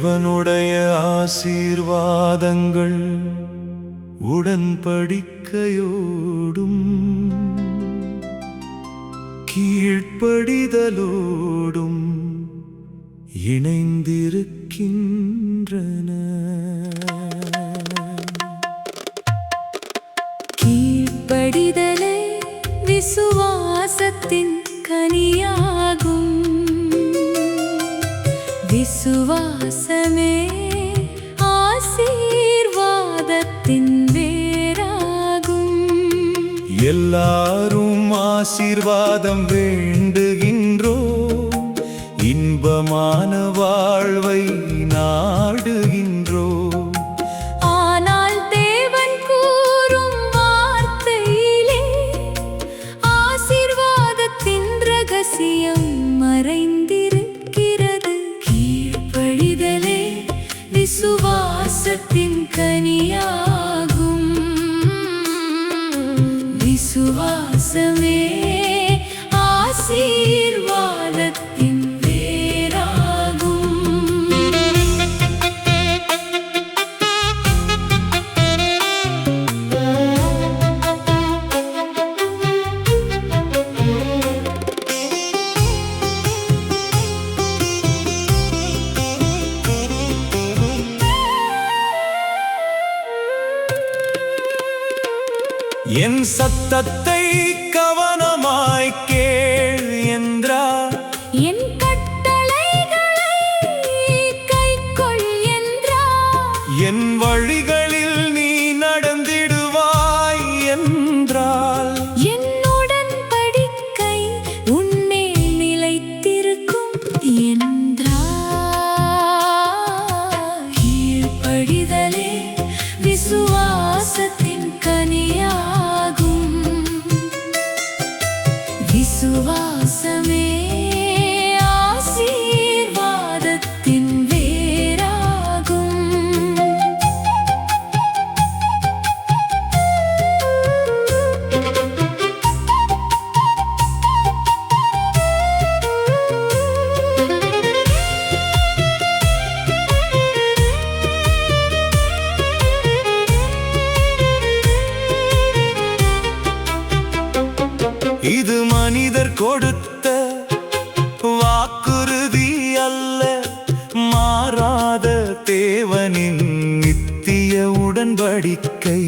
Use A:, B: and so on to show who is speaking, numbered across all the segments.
A: தேவனுடைய ஆசீர்வாதங்கள் உடன்படிக்கையோடும் கீழ்ப்படிதலோடும் இணைந்திருக்கின்றன.
B: கீழ்ப்படிதலே விசுவாசத்தின் கனியாகும். விசுவாசமே ஆசீர்வாதத்தின் வேராகும்.
A: எல்லாரும் ஆசீர்வாதம் வேண்டுகின்றோம், இன்பமான வாழ்வை நாடுகின்றோம்.
B: ஆனால் தேவன் கூறும் வார்த்தையிலே ஆசீர்வாதத்தின் ரகசியம் மறைந்திருக்கிறது. கீழ்ப்படிதலே விசுவாசத்தின் கனியாகும். விசுவாசமே ஆசீர்வாதத்தின் வேராகும்.
A: என் சத்தத்தை கவனமாய் கேள் என்றார்.
B: என் கட்டளைகளை கைக்கொள் என்றார்.
A: என் வழிகளில் நீ நடந்திடுவாய் என்றால்.
B: என் உடன்படிக்கை உன்மேல் நிலைத்திருக்கும் என்றார். கீழ்ப்படிதலே விசுவாசத்தின் கனியாகும். விசுவாசமே ஆசீர்வாதத்தின் வேராகும்.
A: இது மனிதர் கொடுத்த வாக்குறுதி அல்ல, மாறாத தேவனின் நித்திய உடன்படிக்கை.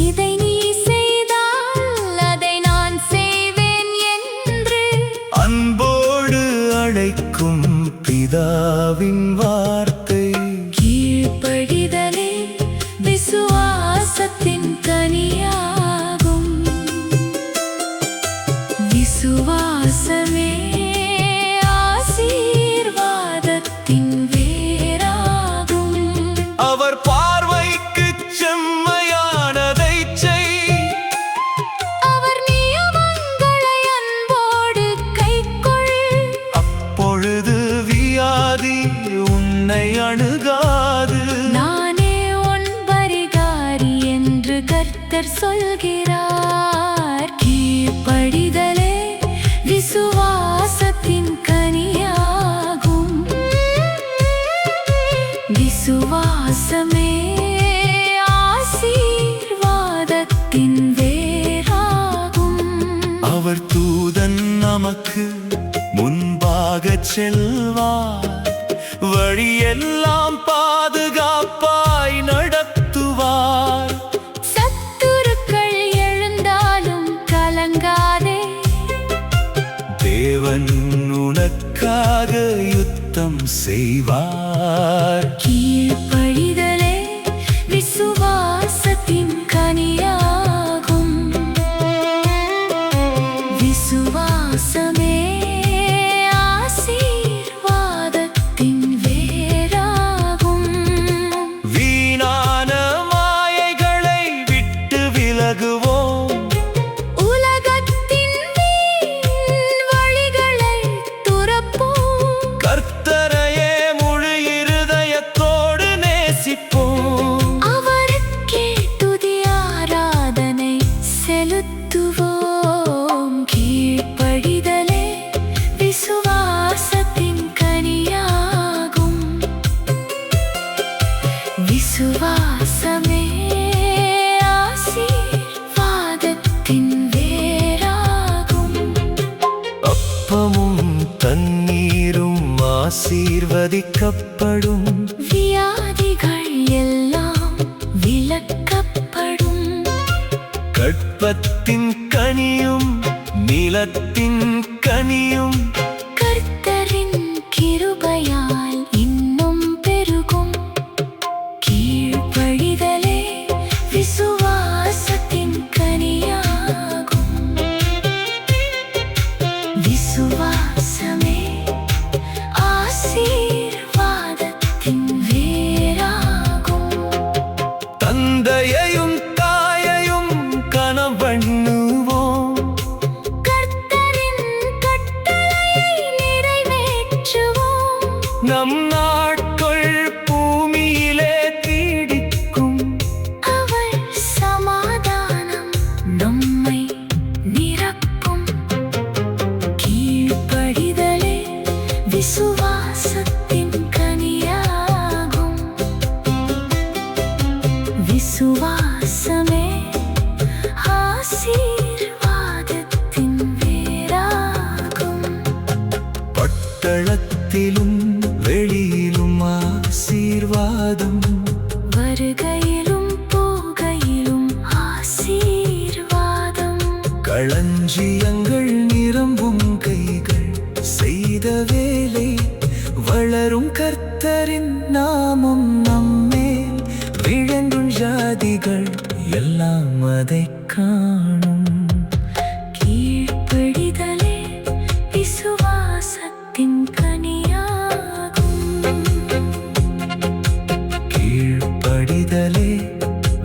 B: இதை நீ செய்தால் அதை நான் செய்வேன் என்று
A: அன்போடு அழைக்கும் பிதாவின் வார்த்தை.
B: கீழ்ப்படிதலே விசுவாசத்தின் கனியாகும். விசுவாசமே ஆசீர்வாதத்தின் வேராகும்.
A: அவர் பார்வைக்கு செம்மையானதை செய்.
B: அவர் நியமங்களை அன்போடு கைக்கொள்.
A: அப்பொழுது வியாதி உன்னை அணுகாது.
B: நானே உன் பரிகாரி என்று கர்த்தர் சொல்கிறார். கீழ்ப்படிதலே விசுவாசத்தின் கனியாகும். விசுவாசமே ஆசீர்வாதத்தின் வேராகும்.
A: அவர் தூதன் நமக்கு முன்பாகச் செல்வார், வழியெல்லாம் பாதுகாப்பாய் நடத்துவார்.
B: சத்துருக்கள் எழுந்தாலும் கலங்காதே.
A: தேவன் உனக்காக யுத்தம் செய்வார்.
B: கீழ்ப்படிதலே விசுவாசத்தின் கனியாகும். விசுவாசமே ஆசீர்வாதத்தின் வேராகும்.
A: வீணான மாயைகளை விட்டு விலகுவோம்.
B: உலகத்தின் வீண் வழிகளை துறப்போம்.
A: கர்த்தரையே முழு இருதயத்தோடு ஆசீர்வதிக்கப்படும்.
B: வியாதிகள் எல்லாம் விலக்கப்படும்.
A: கற்பத்தின் கனியும் நிலத்தின் கனியும்
B: கர்த்தரின் கிருபையால் இன்னும் பெருகும். கீழ்ப்படிதலே விசுவாசத்தின் கனியாகும். விசுவாசமே ஆசீர்வாதத்தின் வேராகும்.
A: தந்தையையும் தாயையும் கனவண்ணுவோம்.
B: கர்த்தரின் கட்டளையை நிறைவேற்றுவோம்.
A: நம் நாட்கள் பூமியிலே நீடிக்கும்.
B: அவர் சமாதானம் நம்மை நிரப்பும். கீழ்ப்படிதலே விசுவாசத்தின் கனியாகும். விசுவாசமே ஆசீர்வாதத்தின் வேராகும்.
A: பட்டணத்திலும் வெளியிலும் ஆசீர்வாதம்.
B: வருகையிலும் போகையிலும் ஆசீர்வாதம்.
A: களஞ்சியங்கள் நிரம்பும் கைகள் செய்த வேலை வளரும். கர்த்தரின் நாமம் நம்மேல் விளங்கும். ஜாதிகள் எல்லாம் அதைக் காணும்.
B: கீழ்ப்படிதலே விசுவாசத்தின் கனியாகும்.
A: கீழ்ப்படிதலே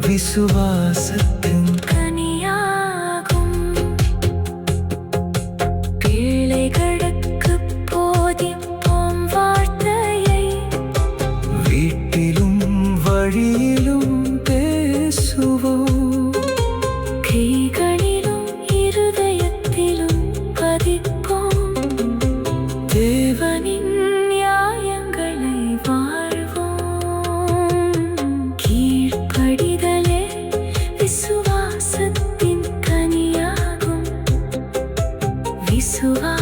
A: விசுவாசத்தின்
B: கனியாகும். பிள்ளைகளுக்குப் போதிப்போம் வார்த்தையை.
A: வீட்டிலும் வழியிலும் பேசுவோம்.
B: கைகளிலும் இருதயத்திலும் பதிப்போம். தேவனின் நியாயங்களை வாழ்வோம். கீழ்ப்படிதலே விசுவாசத்தின் கனியாகும். விசுவாசமே